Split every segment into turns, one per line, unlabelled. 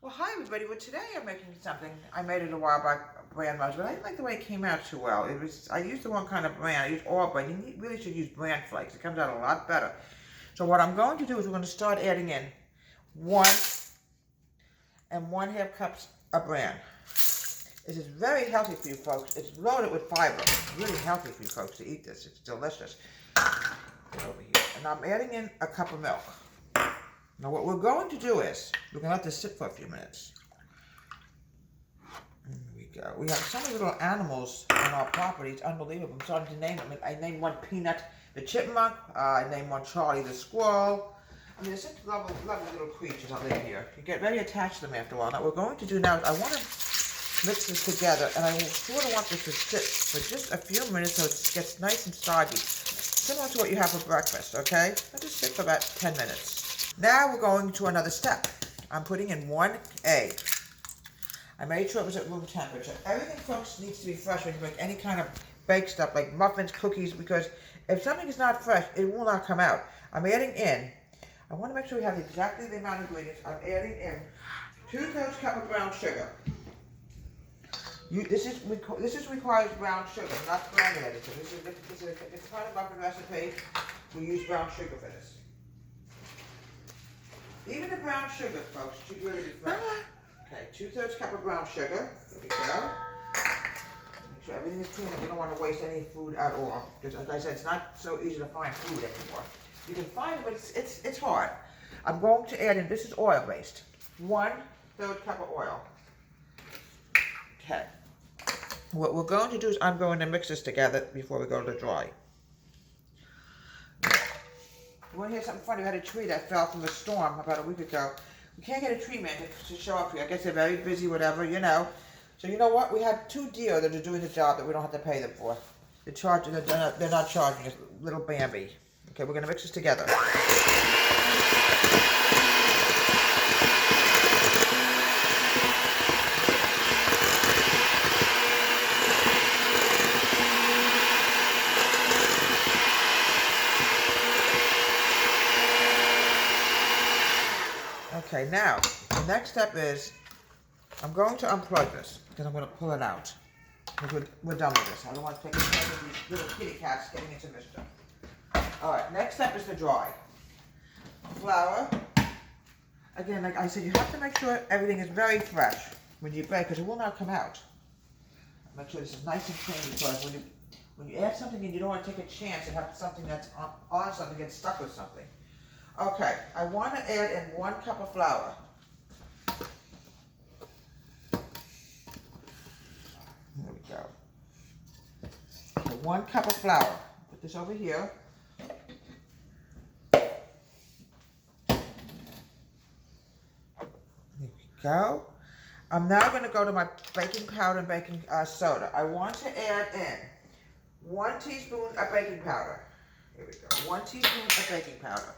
Well, hi everybody. Well, today I'm making something. I made it a while back, Bran mush, but I didn't like the way it came out too well. I used the wrong kind of Bran. I used all, but really should use Bran flakes. It comes out a lot better. So what I'm going to do is we're going to start adding in 1 1/2 cups of Bran. This is very healthy for you folks. It's loaded with fiber. It's really healthy for you folks to eat this. It's delicious. Get over here. And I'm adding in a cup of milk. Now what we're going to do is, we're going to let this sit for a few minutes. There we go. We have so many little animals on our property, it's unbelievable. I'm starting to name them. I named one Peanut the chipmunk, I named one Charlie the squirrel. I mean, there's such lovely, lovely little creatures that live here. You get very attached to them after a while. Now what we're going to do now is I want to mix this together, and I sort of want this to sit for just a few minutes so it gets nice and soggy. Similar to what you have for breakfast, okay? Let this sit for about 10 minutes. Now we're going to another step. I'm putting in 1 egg. I made sure it was at room temperature. Everything, folks, needs to be fresh when you make any kind of baked stuff like muffins, cookies, because if something is not fresh, it will not come out. I'm adding in, I want to make sure we have exactly the amount of ingredients. I'm adding in 2/3 cup of brown sugar. This requires brown sugar, not granulated sugar. It's part of muffin recipe. We use brown sugar for this. Even the brown sugar, folks, should really be fresh. Okay, 2/3 cup of brown sugar. There we go. Make sure everything is clean. We don't want to waste any food at all. Because, like I said, it's not so easy to find food anymore. You can find it, but it's hard. I'm going to add in, this is oil-based, 1/3 cup of oil. Okay. What we're going to do is I'm going to mix this together before we go to dry. You want to hear something funny? We had a tree that fell from a storm about a week ago. We can't get a tree man to show up here. I guess they're very busy, whatever, you know. So you know what? We have 2 deer that are doing the job that we don't have to pay them for. They're not charging us. Little Bambi. Okay, we're going to mix this together. Okay, now, the next step is, I'm going to unplug this, because I'm going to pull it out. Because we're done with this. I don't want to take a chance of these little kitty cats getting into mischief. Alright, next step is to dry. Flour. Again, like I said, you have to make sure everything is very fresh when you bake, because it will not come out. Make sure this is nice and clean, because when you add something in, you don't want to take a chance and have something that's on something get stuck with something. Okay, I want to add in 1 cup of flour. There we go. Okay, 1 cup of flour. Put this over here. There we go. I'm now going to go to my baking powder and baking soda. I want to add in 1 teaspoon of baking powder. Here we go. 1 teaspoon of baking powder.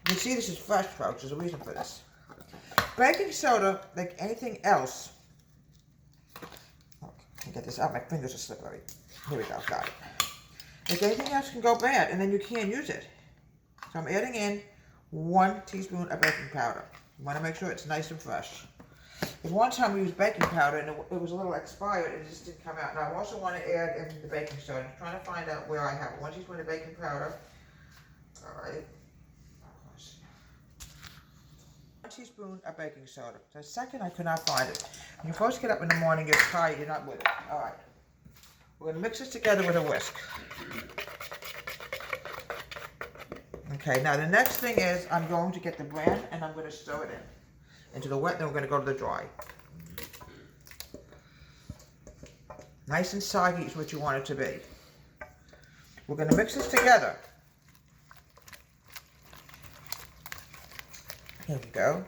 You can see this is fresh, folks. There's a reason for this. Baking soda, like anything else. Oh, let me get this out. My fingers are slippery. Here we go. Got it. Like anything else can go bad, and then you can't use it. So I'm adding in 1 teaspoon of baking powder. You want to make sure it's nice and fresh. Because one time we used baking powder, and it was a little expired, and it just didn't come out. Now I also want to add in the baking soda. I'm trying to find out where I have it. 1 teaspoon of baking powder. All right. 1 teaspoon of baking soda. For a second, I could not find it. When you first get up in the morning, you're tired, you're not with it. All right. We're going to mix this together with a whisk. Okay, now the next thing is I'm going to get the Bran and I'm going to stir it into the wet, then we're going to go to the dry. Nice and soggy is what you want it to be. We're going to mix this together. Here we go.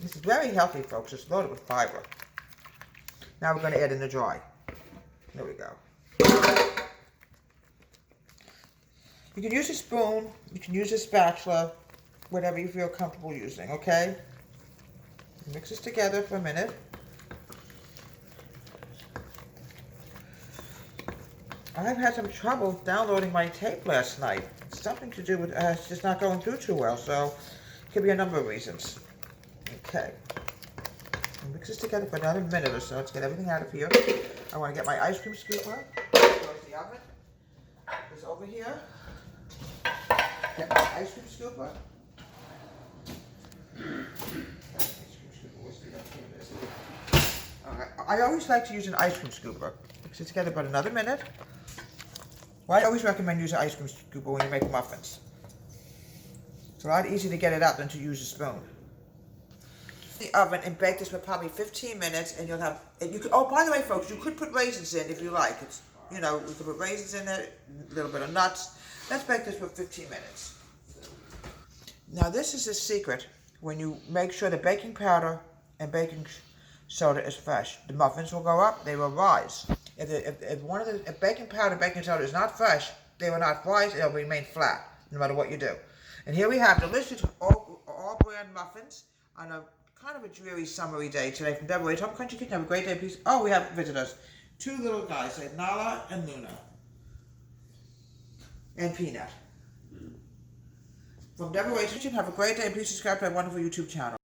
This is very healthy, folks. It's loaded with fiber. Now we're going to add in the dry. There we go. You can use a spoon, you can use a spatula, whatever you feel comfortable using, okay? Mix this together for a minute. I've had some trouble downloading my tape last night. It's something to do with it's just not going through too well, so Could be a number of reasons. Okay. I'll mix this together for another minute or so. Let's get everything out of here. I want to get my ice cream scooper. Close the oven. This over here. Get my ice cream scooper. Alright. I always like to use an ice cream scooper. Mix it together about another minute. Well, I always recommend using an ice cream scooper when you make muffins. It's a lot easier to get it out than to use a spoon. The oven and bake this for probably 15 minutes, and you'll have. And you could. Oh, by the way, folks, you could put raisins in if you like. It's, you know, you could put raisins in it, a little bit of nuts. Let's bake this for 15 minutes. Now, this is a secret when you make sure the baking powder and baking soda is fresh. The muffins will go up, they will rise. If baking powder and baking soda is not fresh, they will not rise, they'll remain flat, no matter what you do. And here we have delicious all Bran muffins on a kind of a dreary summery day today from Deborah Top Country Kitchen. Have a great day, please. Oh, we have visitors. Two little guys, Nala and Luna. And Peanut. From Deborah Kitchen, have a great day. Please subscribe to my wonderful YouTube channel.